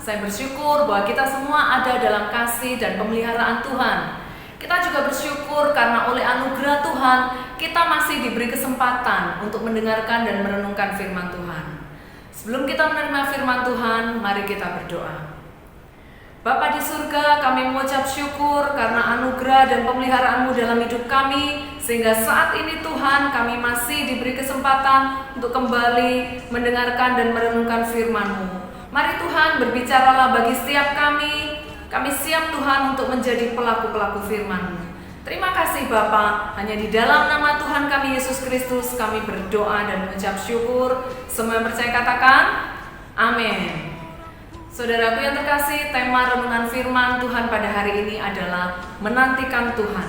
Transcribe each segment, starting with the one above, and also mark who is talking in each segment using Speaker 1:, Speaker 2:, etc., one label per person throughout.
Speaker 1: Saya bersyukur bahwa kita semua ada dalam kasih dan pemeliharaan Tuhan. Kita juga bersyukur karena oleh anugerah Tuhan, kita masih diberi kesempatan untuk mendengarkan dan merenungkan firman Tuhan. Sebelum kita menerima firman Tuhan, mari kita berdoa. Bapa di surga, kami mengucap syukur karena anugerah dan pemeliharaan-Mu dalam hidup kami, sehingga saat ini Tuhan kami masih diberi kesempatan untuk kembali mendengarkan dan merenungkan firman-Mu. Mari Tuhan berbicaralah bagi setiap kami siap Tuhan untuk menjadi pelaku-pelaku firman-Mu. Terima kasih Bapa, hanya di dalam nama Tuhan kami Yesus Kristus kami berdoa dan mengucap syukur. Semua yang percaya katakan, amin. Saudaraku yang terkasih, tema renungan firman Tuhan pada hari ini adalah menantikan Tuhan.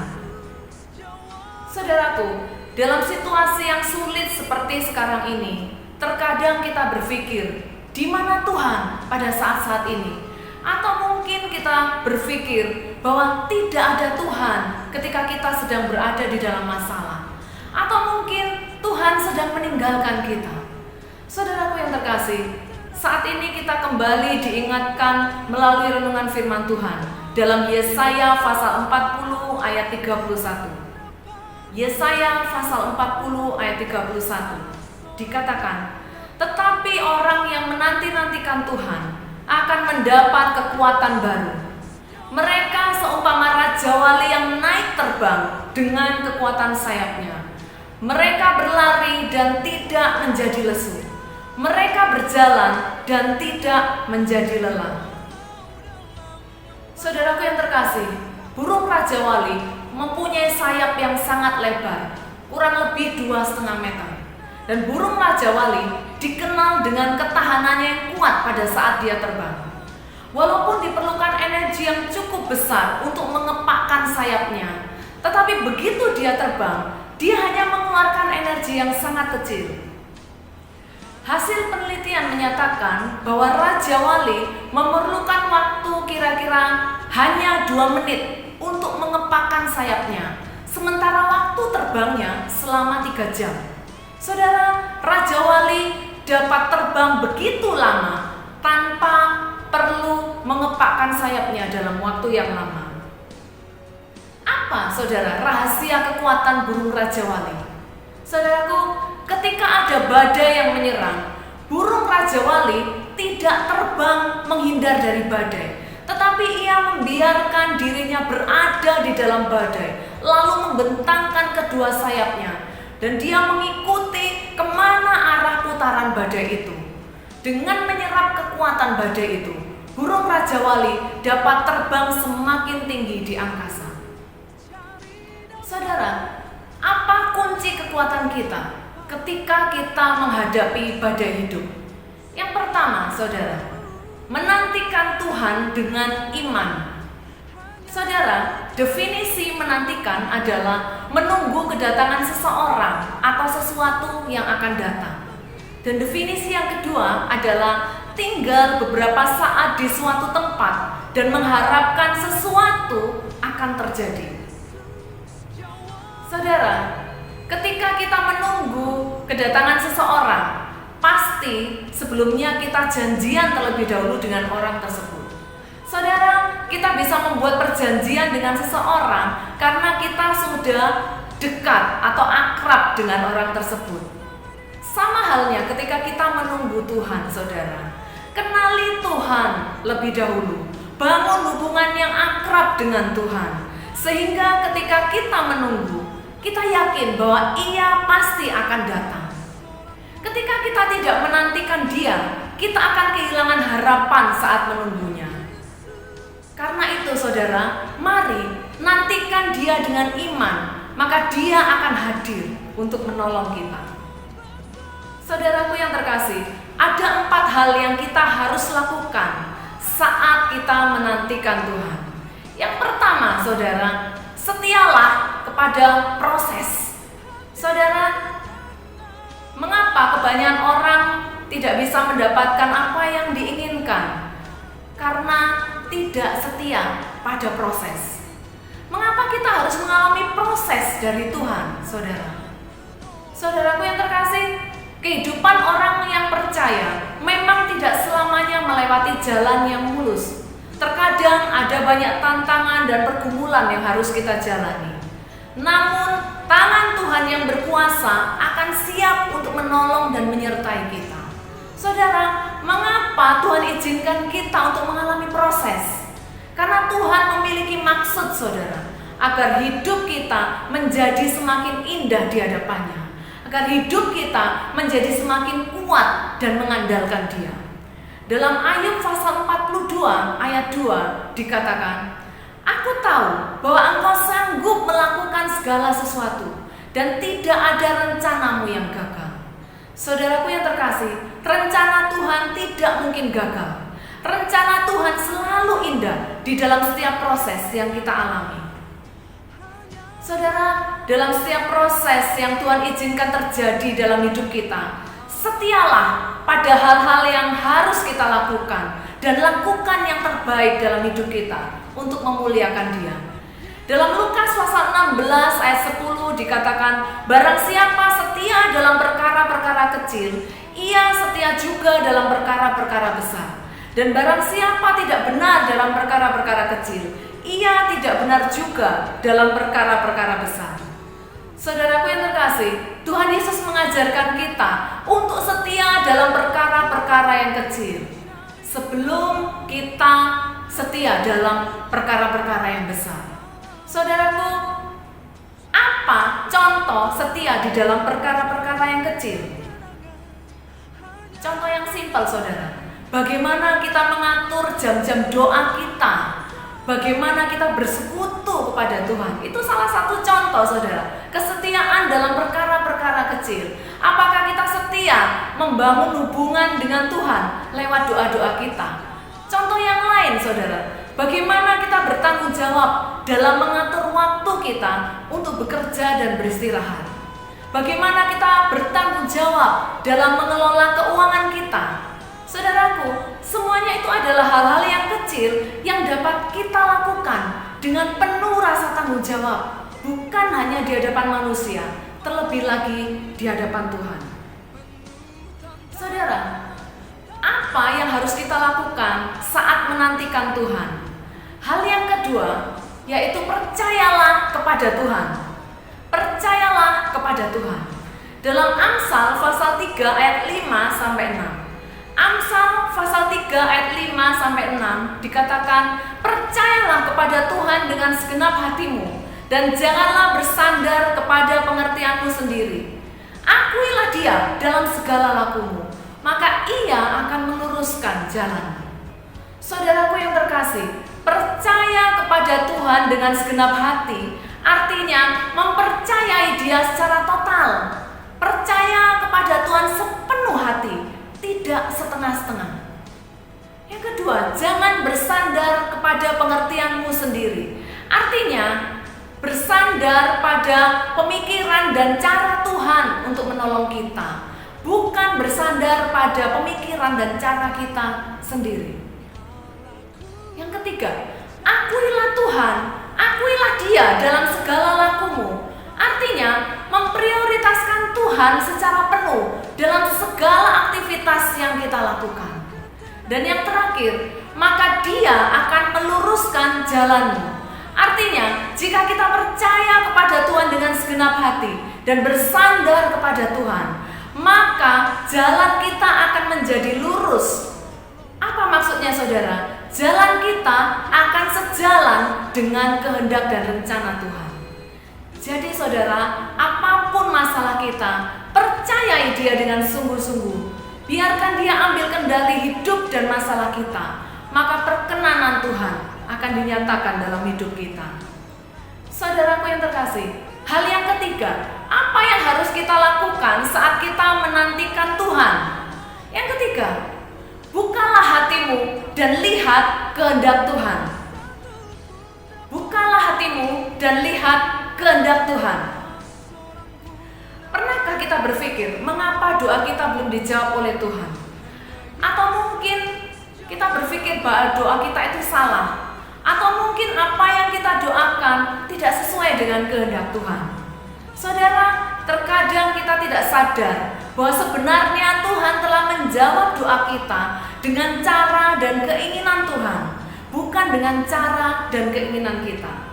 Speaker 1: Saudaraku, dalam situasi yang sulit seperti sekarang ini, terkadang kita berpikir, di mana Tuhan pada saat-saat ini? Atau mungkin kita berpikir bahwa tidak ada Tuhan ketika kita sedang berada di dalam masalah. Atau mungkin Tuhan sedang meninggalkan kita. Saudaraku yang terkasih, saat ini kita kembali diingatkan melalui renungan firman Tuhan dalam Yesaya pasal 40 ayat 31. Yesaya pasal 40 ayat 31 dikatakan, tetapi orang yang menanti-nantikan Tuhan akan mendapat kekuatan baru. Mereka seumpama raja wali yang naik terbang dengan kekuatan sayapnya. Mereka berlari dan tidak menjadi lesu. Mereka berjalan dan tidak menjadi lelah. Saudaraku yang terkasih, burung raja wali mempunyai sayap yang sangat lebar, kurang lebih 2,5 meter. Dan burung raja wali dikenal dengan ketahanannya yang kuat pada saat dia terbang. Walaupun diperlukan energi yang cukup besar untuk mengepakkan sayapnya, tetapi begitu dia terbang, dia hanya mengeluarkan energi yang sangat kecil. Hasil penelitian menyatakan bahwa raja wali memerlukan waktu kira-kira hanya 2 menit untuk mengepakkan sayapnya, sementara waktu terbangnya selama 3 jam. Saudara, raja wali dapat terbang begitu lama tanpa perlu mengepakkan sayapnya dalam waktu yang lama. Apa, saudara, rahasia kekuatan burung raja wali? Saudaraku, ketika ada badai yang menyerang, burung raja wali tidak terbang menghindar dari badai, tetapi ia membiarkan dirinya berada di dalam badai, lalu membentangkan kedua sayapnya, dan dia mengikuti kemana arah putaran badai itu. Dengan menyerap kekuatan badai itu, burung raja wali dapat terbang semakin tinggi di angkasa. Saudara, apa kunci kekuatan kita ketika kita menghadapi badai hidup? Yang pertama, saudara, menantikan Tuhan dengan iman. Saudara, definisi menantikan adalah menunggu kedatangan seseorang atau sesuatu yang akan datang. Dan definisi yang kedua adalah tinggal beberapa saat di suatu tempat dan mengharapkan sesuatu akan terjadi. Saudara, ketika kita menunggu kedatangan seseorang, pasti sebelumnya kita janjian terlebih dahulu dengan orang tersebut. Saudara, kita bisa membuat perjanjian dengan seseorang karena kita sudah dekat atau akrab dengan orang tersebut. Sama halnya ketika kita menunggu Tuhan, saudara. Kenali Tuhan lebih dahulu. Bangun hubungan yang akrab dengan Tuhan. Sehingga ketika kita menunggu, kita yakin bahwa Ia pasti akan datang. Ketika kita tidak menantikan Dia, kita akan kehilangan harapan saat menunggunya. Karena itu saudara, mari nantikan Dia dengan iman, maka Dia akan hadir untuk menolong kita. Saudaraku yang terkasih, ada 4 hal yang kita harus lakukan saat kita menantikan Tuhan. Yang pertama, saudara, setialah kepada proses. Saudara, mengapa kebanyakan orang tidak bisa mendapatkan apa yang diinginkan? Karena tidak setia pada proses. Mengapa kita harus mengalami proses dari Tuhan, saudara? Saudaraku yang terkasih, kehidupan orang yang percaya memang tidak selamanya melewati jalan yang mulus. Terkadang ada banyak tantangan dan pergumulan yang harus kita jalani. Namun, tangan Tuhan yang berkuasa akan siap untuk menolong dan menyertai kita. Saudara, mengapa Tuhan izinkan kita untuk mengalami proses? Karena Tuhan memiliki maksud, saudara, agar hidup kita menjadi semakin indah di hadapannya, agar hidup kita menjadi semakin kuat dan mengandalkan Dia. Dalam Ayub pasal 42 ayat 2 dikatakan, "Aku tahu bahwa Engkau sanggup melakukan segala sesuatu dan tidak ada rencanamu yang gagal." Saudaraku yang terkasih, rencana Tuhan tidak mungkin gagal. Rencana Tuhan selalu indah di dalam setiap proses yang kita alami. Saudara, dalam setiap proses yang Tuhan izinkan terjadi dalam hidup kita, setialah pada hal-hal yang harus kita lakukan dan lakukan yang terbaik dalam hidup kita untuk memuliakan Dia. Dalam Lukas pasal 16 ayat 10 dikatakan, "Barang siapa setia dalam perkara-perkara kecil, ia setia juga dalam perkara-perkara besar. Dan barang siapa tidak benar dalam perkara-perkara kecil, ia tidak benar juga dalam perkara-perkara besar." Saudaraku yang terkasih, Tuhan Yesus mengajarkan kita untuk setia dalam perkara-perkara yang kecil sebelum kita setia dalam perkara-perkara yang besar. Saudaraku, apa contoh setia di dalam perkara-perkara yang kecil? Contoh yang simpel, saudara. Bagaimana kita mengatur jam-jam doa kita, bagaimana kita bersekutu kepada Tuhan. Itu salah satu contoh, saudara, kesetiaan dalam perkara-perkara kecil. Apakah kita setia membangun hubungan dengan Tuhan lewat doa-doa kita? Contoh yang lain, saudara, bagaimana kita bertanggung jawab dalam mengatur waktu kita untuk bekerja dan beristirahat. Bagaimana kita bertanggung jawab dalam mengelola keuangan kita. Saudaraku, semuanya itu adalah hal-hal yang kecil yang dapat kita lakukan dengan penuh rasa tanggung jawab, bukan hanya di hadapan manusia, terlebih lagi di hadapan Tuhan. Saudara, apa yang harus kita lakukan saat menantikan Tuhan? Hal yang kedua, yaitu percayalah kepada Tuhan. Percayalah kepada Tuhan. Dalam Amsal pasal 3 ayat 5 sampai 6. Amsal pasal 3 ayat 5 sampai 6 dikatakan, "Percayalah kepada Tuhan dengan segenap hatimu dan janganlah bersandar kepada pengertianmu sendiri. Akuilah Dia dalam segala lakumu, maka Ia akan meluruskan jalanmu." Saudaraku yang terkasih, percaya kepada Tuhan dengan segenap hati artinya mempercayai Dia secara total. Percaya kepada Tuhan sepenuh hati, tidak setengah-setengah. Yang kedua, jangan bersandar kepada pengertianmu sendiri. Artinya, bersandar pada pemikiran dan cara Tuhan untuk menolong kita, bukan bersandar pada pemikiran dan cara kita sendiri. Yang ketiga, akuilah Tuhan, akuilah Dia dalam segala lakumu. Artinya, memprioritaskan Tuhan secara penuh dalam segala aktivitas yang kita lakukan. Dan yang terakhir, maka Dia akan meluruskan jalanmu. Artinya, jika kita percaya kepada Tuhan dengan segenap hati dan bersandar kepada Tuhan, maka jalan kita akan menjadi lurus. Apa maksudnya, saudara? Jalan kita akan sejalan dengan kehendak dan rencana Tuhan. Jadi saudara, apapun masalah kita, percayai Dia dengan sungguh-sungguh. Biarkan Dia ambil kendali hidup dan masalah kita, maka perkenanan Tuhan akan dinyatakan dalam hidup kita. Saudaraku yang terkasih, hal yang ketiga, apa yang harus kita lakukan saat kita menantikan Tuhan? Yang ketiga, bukalah hatimu dan lihat kehendak Tuhan. Bukalah hatimu dan lihat kehendak Tuhan. Pernahkah kita berpikir mengapa doa kita belum dijawab oleh Tuhan? Atau mungkin kita berpikir bahwa doa kita itu salah, atau mungkin apa yang kita doakan tidak sesuai dengan kehendak Tuhan. Saudara, terkadang kita tidak tidak sadar bahwa sebenarnya Tuhan telah menjawab doa kita dengan cara dan keinginan Tuhan, bukan dengan cara dan keinginan kita.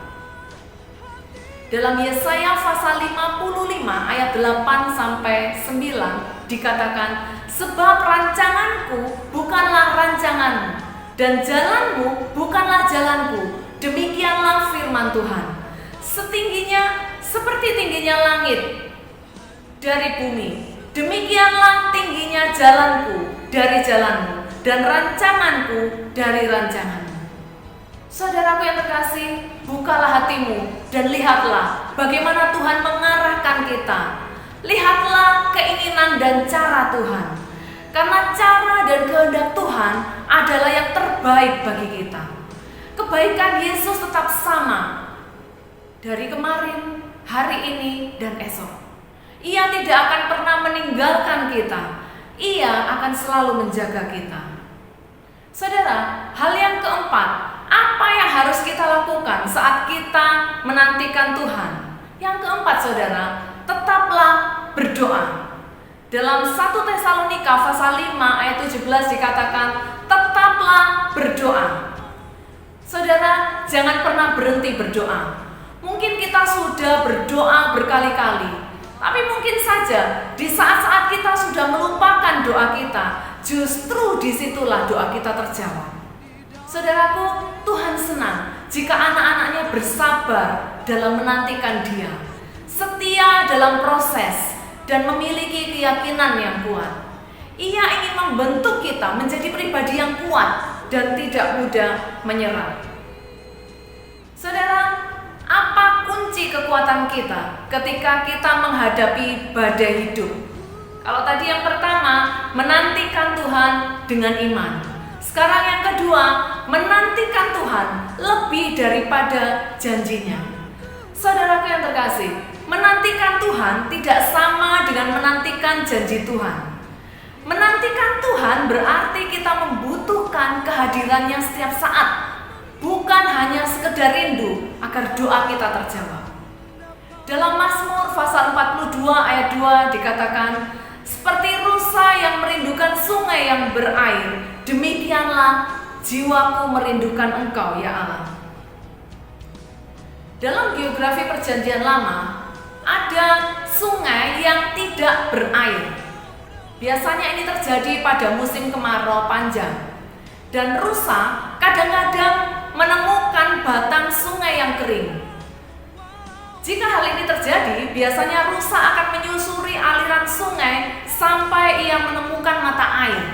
Speaker 1: Dalam Yesaya pasal 55 ayat 8-9 dikatakan, sebab rancanganku bukanlah rancanganmu, dan jalanmu bukanlah jalanku, demikianlah firman Tuhan. Seperti tingginya langit dari bumi, demikianlah tingginya jalanku dari jalanmu, dan rancanganku dari rancanganmu. Saudaraku yang terkasih, bukalah hatimu dan lihatlah bagaimana Tuhan mengarahkan kita. Lihatlah keinginan dan cara Tuhan, karena cara dan kehendak Tuhan adalah yang terbaik bagi kita. Kebaikan Yesus tetap sama dari kemarin, hari ini, dan esok. Ia tidak akan pernah meninggalkan kita. Ia akan selalu menjaga kita. Saudara, hal yang keempat, apa yang harus kita lakukan saat kita menantikan Tuhan? Yang keempat, saudara, tetaplah berdoa. Dalam 1 Tesalonika pasal 5 ayat 17 dikatakan, tetaplah berdoa. Saudara, jangan pernah berhenti berdoa. Mungkin kita sudah berdoa berkali-kali, tapi mungkin saja di saat-saat kita sudah melupakan doa kita, justru disitulah doa kita terjawab. Saudaraku, Tuhan senang jika anak-anaknya bersabar dalam menantikan Dia, setia dalam proses, dan memiliki keyakinan yang kuat. Ia ingin membentuk kita menjadi pribadi yang kuat dan tidak mudah menyerah. Saudara, apa kunci kekuatan kita ketika kita menghadapi badai hidup? Kalau tadi yang pertama, menantikan Tuhan dengan iman. Sekarang yang kedua, menantikan Tuhan lebih daripada janjinya. Saudaraku yang terkasih, menantikan Tuhan tidak sama dengan menantikan janji Tuhan. Menantikan Tuhan berarti kita membutuhkan kehadirannya setiap saat, bukan hanya sekedar rindu agar doa kita terjawab. Dalam Mazmur pasal 42 ayat 2 dikatakan, seperti rusa yang merindukan sungai yang berair, demikianlah jiwaku merindukan Engkau, ya Allah. Dalam geografi Perjanjian Lama, ada sungai yang tidak berair. Biasanya ini terjadi pada musim kemarau panjang. Dan rusa kadang-kadang menemukan batang sungai yang kering. Jika hal ini terjadi, biasanya rusa akan menyusuri aliran sungai sampai ia menemukan mata air.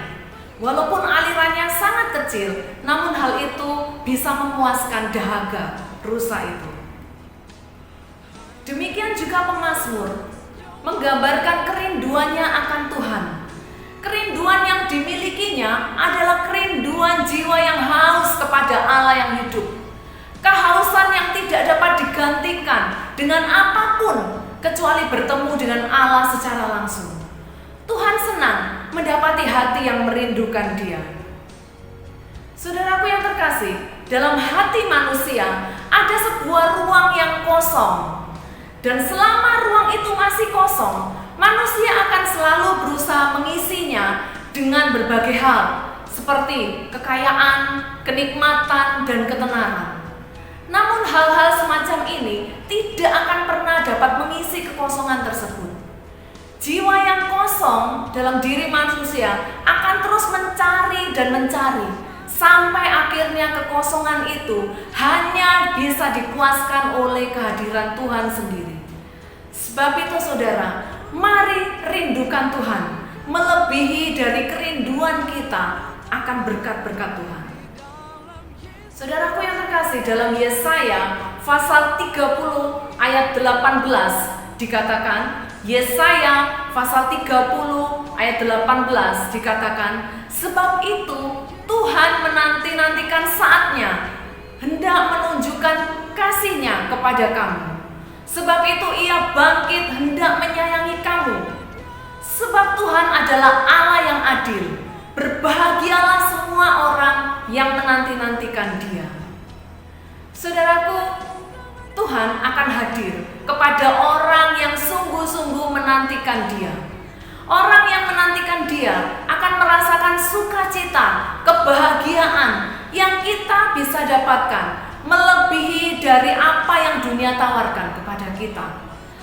Speaker 1: Walaupun alirannya sangat kecil, namun hal itu bisa memuaskan dahaga rusa itu. Demikian juga pemazmur menggambarkan kerinduannya akan Tuhan. Kerinduan yang dimilikinya adalah kerinduan jiwa yang haus kepada Allah yang hidup. Kehausan yang tidak dapat digantikan dengan apapun kecuali bertemu dengan Allah secara langsung. Tuhan senang mendapati hati yang merindukan Dia. Saudaraku yang terkasih, dalam hati manusia ada sebuah ruang yang kosong. Dan selama ruang itu masih kosong, manusia akan selalu berusaha mengisinya dengan berbagai hal, seperti kekayaan, kenikmatan, dan ketenaran. Namun hal-hal semacam ini tidak akan pernah dapat mengisi kekosongan tersebut. Jiwa yang kosong dalam diri manusia akan terus mencari dan mencari, sampai akhirnya kekosongan itu hanya bisa dipuaskan oleh kehadiran Tuhan sendiri. Sebab itu saudara, mari rindukan Tuhan, melebihi dari kerinduan kita akan berkat-berkat Tuhan. Saudaraku yang terkasih, dalam Yesaya pasal 30 ayat 18 dikatakan, Yesaya pasal 30 ayat 18 dikatakan, sebab itu Tuhan menanti-nantikan saatnya, hendak menunjukkan kasih-Nya kepada kamu. Sebab itu Ia bangkit hendak menyayangi kamu. Sebab Tuhan adalah Allah yang adil. Berbahagialah semua orang yang menanti-nantikan Dia. Saudaraku, Tuhan akan hadir kepada orang yang sungguh-sungguh menantikan Dia. Orang yang menantikan Dia akan merasakan sukacita, kebahagiaan yang kita bisa dapatkan melebihi dari apa yang dunia tawarkan kepada kita.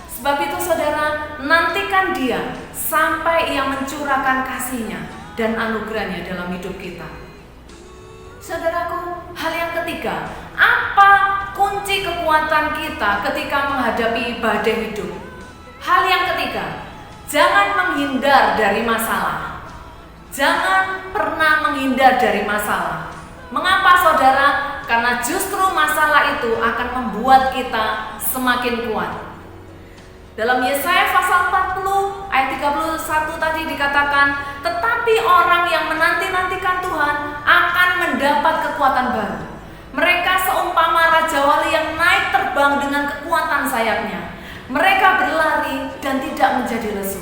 Speaker 1: Sebab itu saudara, nantikan Dia sampai Ia mencurahkan kasih-Nya dan anugerah-Nya dalam hidup kita. Saudaraku, hal yang ketiga, apa kunci kekuatan kita ketika menghadapi badai hidup? Hal yang ketiga, jangan menghindar dari masalah. Jangan pernah menghindar dari masalah. Mengapa saudara? Karena justru masalah itu akan membuat kita semakin kuat. Dalam Yesaya pasal 40 ayat 31 tadi dikatakan, tetapi orang yang menanti-nantikan Tuhan akan mendapat kekuatan baru. Mereka seumpama Raja Wali yang naik terbang dengan kekuatan sayapnya. Mereka berlari dan tidak menjadi lesu.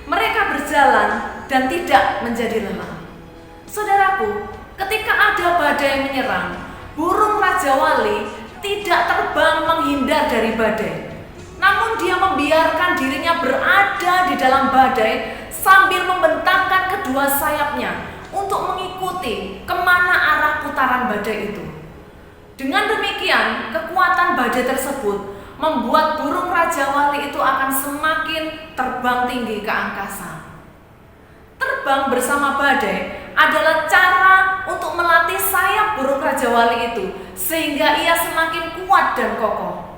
Speaker 1: Mereka berjalan dan tidak menjadi lelah. Saudaraku, ketika ada badai menyerang, burung Raja Wali tidak terbang menghindar dari badai. Namun dia membiarkan dirinya berada di dalam badai sambil membentangkan kedua sayapnya untuk mengikuti kemana arah putaran badai itu. Dengan demikian, kekuatan badai tersebut membuat burung Raja Wali itu akan semakin terbang tinggi ke angkasa. Terbang bersama badai adalah cara untuk melatih sayap burung Raja Wali itu sehingga ia semakin kuat dan kokoh.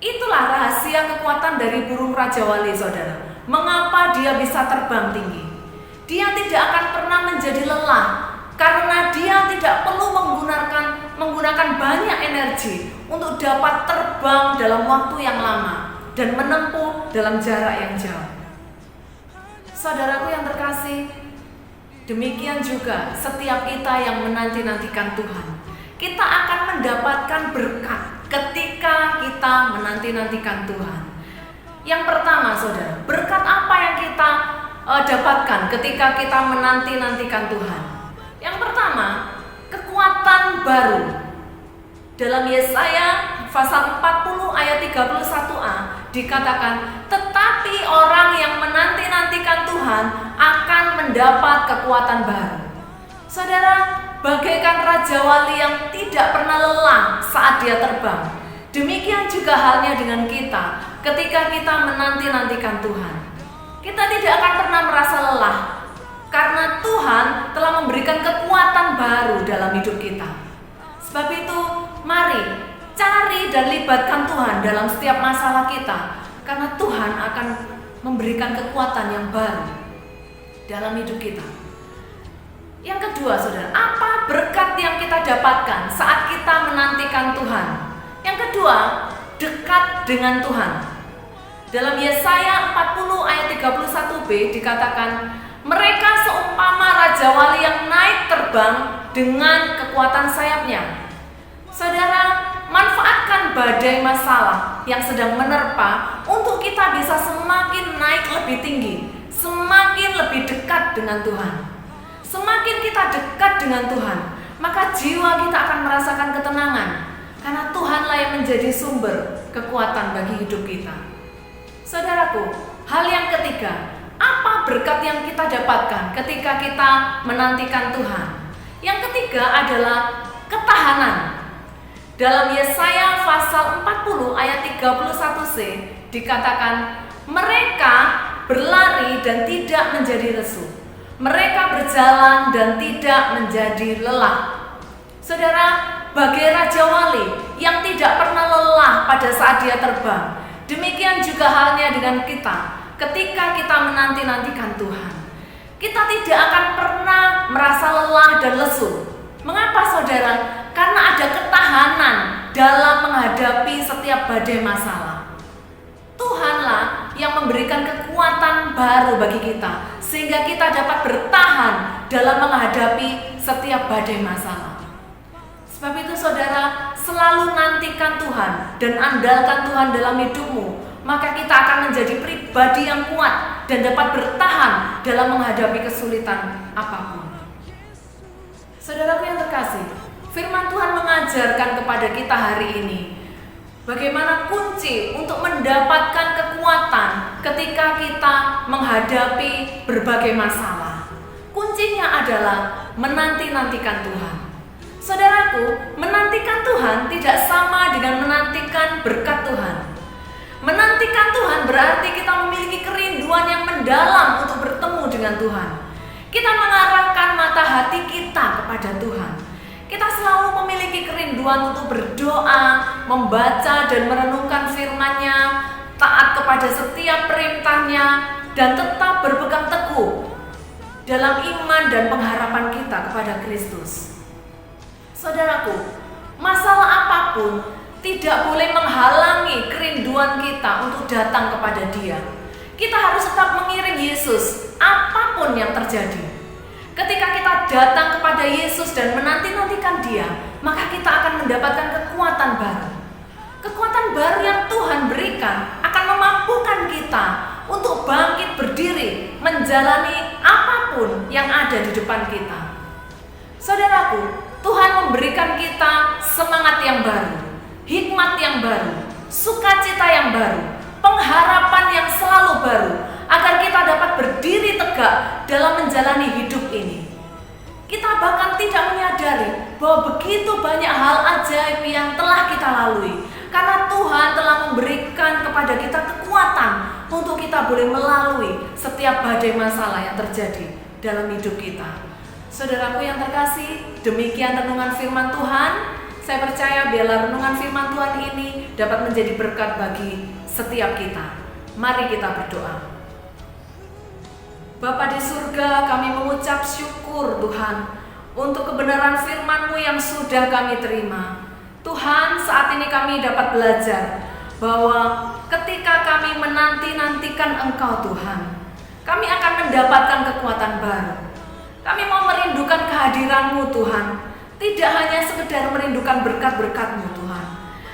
Speaker 1: Itulah rahasia kekuatan dari burung Raja Wali, saudara. Mengapa dia bisa terbang tinggi? Dia tidak akan pernah menjadi lelah karena dia tidak perlu menggunakan banyak energi untuk dapat terbang dalam waktu yang lama dan menempuh dalam jarak yang jauh. Saudaraku yang terkasih, demikian juga setiap kita yang menanti-nantikan Tuhan. Kita akan mendapatkan berkat ketika kita menanti-nantikan Tuhan. Yang pertama, saudara, berkat apa yang kita dapatkan ketika kita menanti-nantikan Tuhan? Yang pertama, kekuatan baru. Dalam Yesaya pasal 40 ayat 31a dikatakan, tetapi orang yang menanti-nantikan Tuhan akan mendapat kekuatan baru. Saudara, bagaikan Raja Wali yang tidak pernah lelah saat dia terbang, demikian juga halnya dengan kita ketika kita menanti-nantikan Tuhan. Kita tidak akan pernah merasa lelah karena Tuhan telah memberikan kekuatan baru dalam hidup kita. Sebab itu, mari cari dan libatkan Tuhan dalam setiap masalah kita, karena Tuhan akan memberikan kekuatan yang baru dalam hidup kita. Yang kedua, saudara, apa berkat yang kita dapatkan saat kita menantikan Tuhan? Yang kedua, dekat dengan Tuhan. Dalam Yesaya 40 ayat 31b dikatakan, mereka seumpama Raja Wali yang naik terbang dengan kekuatan sayapnya. Saudara, manfaatkan badai masalah yang sedang menerpa untuk kita bisa semakin naik lebih tinggi, semakin lebih dekat dengan Tuhan. Semakin kita dekat dengan Tuhan, maka jiwa kita akan merasakan ketenangan, karena Tuhanlah yang menjadi sumber kekuatan bagi hidup kita. Saudaraku, hal yang ketiga, apa berkat yang kita dapatkan ketika kita menantikan Tuhan? Yang ketiga adalah ketahanan. Dalam Yesaya pasal 40 ayat 31c dikatakan, mereka berlari dan tidak menjadi lesu. Mereka berjalan dan tidak menjadi lelah. Saudara, bagai Raja Wali yang tidak pernah lelah pada saat dia terbang, demikian juga halnya dengan kita ketika kita menanti-nantikan Tuhan. Kita tidak akan pernah merasa lelah dan lesu. Mengapa, saudara? Karena ada ketahanan dalam menghadapi setiap badai masalah. Tuhanlah yang memberikan kekuatan baru bagi kita, sehingga kita dapat bertahan dalam menghadapi setiap badai masalah. Sebab itu, saudara, selalu nantikan Tuhan dan andalkan Tuhan dalam hidupmu, maka kita akan menjadi pribadi yang kuat dan dapat bertahan dalam menghadapi kesulitan apapun. Saudaraku yang terkasih, firman Tuhan mengajarkan kepada kita hari ini Bagaimana kunci untuk mendapatkan kekuatan ketika kita menghadapi berbagai masalah? Kuncinya adalah menanti-nantikan Tuhan. Saudaraku, menantikan Tuhan tidak sama dengan menantikan berkat Tuhan. Menantikan Tuhan berarti kita memiliki kerinduan yang mendalam untuk bertemu dengan Tuhan. Kita mengarahkan mata hati kita kepada Tuhan. Kita selalu memiliki kerinduan untuk berdoa, membaca dan merenungkan firman-Nya, taat kepada setiap perintah-Nya, dan tetap berpegang teguh dalam iman dan pengharapan kita kepada Kristus. Saudaraku, masalah apapun tidak boleh menghalangi kerinduan kita untuk datang kepada Dia. Kita harus tetap mengiring Yesus apapun yang terjadi. Ketika kita datang kepada Yesus dan menanti-nantikan Dia, maka kita akan mendapatkan kekuatan baru. Kekuatan baru yang Tuhan berikan akan memampukan kita untuk bangkit berdiri, menjalani apapun yang ada di depan kita. Saudaraku, Tuhan memberikan kita semangat yang baru, hikmat yang baru, sukacita yang baru, pengharapan yang selalu baru, agar kita dapat berdiri tegak dalam menjalani hidup ini. Kita bahkan tidak menyadari bahwa begitu banyak hal ajaib yang telah kita lalui, karena Tuhan telah memberikan kepada kita kekuatan untuk kita boleh melalui setiap badai masalah yang terjadi dalam hidup kita. Saudaraku yang terkasih, demikian renungan firman Tuhan. Saya percaya biarlah renungan firman Tuhan ini dapat menjadi berkat bagi setiap kita. Mari kita berdoa. Bapa di surga, kami mengucap syukur Tuhan untuk kebenaran firman-Mu yang sudah kami terima. Tuhan, saat ini kami dapat belajar bahwa ketika kami menanti-nantikan Engkau Tuhan, kami akan mendapatkan kekuatan baru. Kami mau merindukan kehadiran-Mu Tuhan, tidak hanya sekedar merindukan berkat-berkat-Mu Tuhan.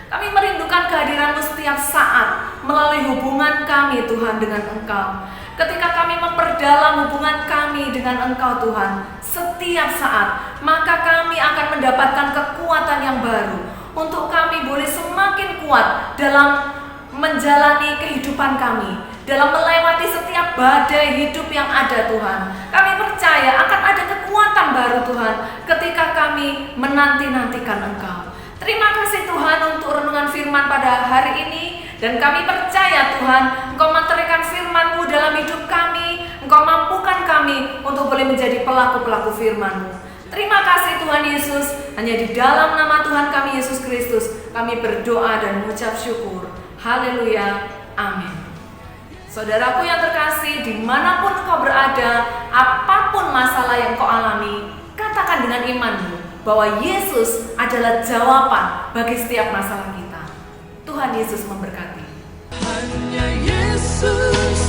Speaker 1: Kami merindukan kehadiran-Mu setiap saat melalui hubungan kami Tuhan dengan Engkau. Ketika kami memperdalam hubungan kami dengan Engkau Tuhan setiap saat, maka kami akan mendapatkan kekuatan yang baru untuk kami boleh semakin kuat dalam menjalani kehidupan kami, dalam melewati setiap badai hidup yang ada Tuhan. Kami percaya akan ada kekuatan baru Tuhan ketika kami menanti-nantikan Engkau. Terima kasih Tuhan untuk renungan firman pada hari ini. Dan kami percaya Tuhan, Engkau menyertakan firman-Mu dalam hidup kami. Engkau mampukan kami untuk boleh menjadi pelaku-pelaku firman-Mu. Terima kasih Tuhan Yesus. Hanya di dalam nama Tuhan kami Yesus Kristus kami berdoa dan mengucap syukur. Haleluya. Amin. Saudaraku yang terkasih, dimanapun engkau berada, apapun masalah yang kau alami, katakan dengan imanmu bahwa Yesus adalah jawaban bagi setiap masalah kita. Tuhan Yesus memberkati.
Speaker 2: Hanya Yesus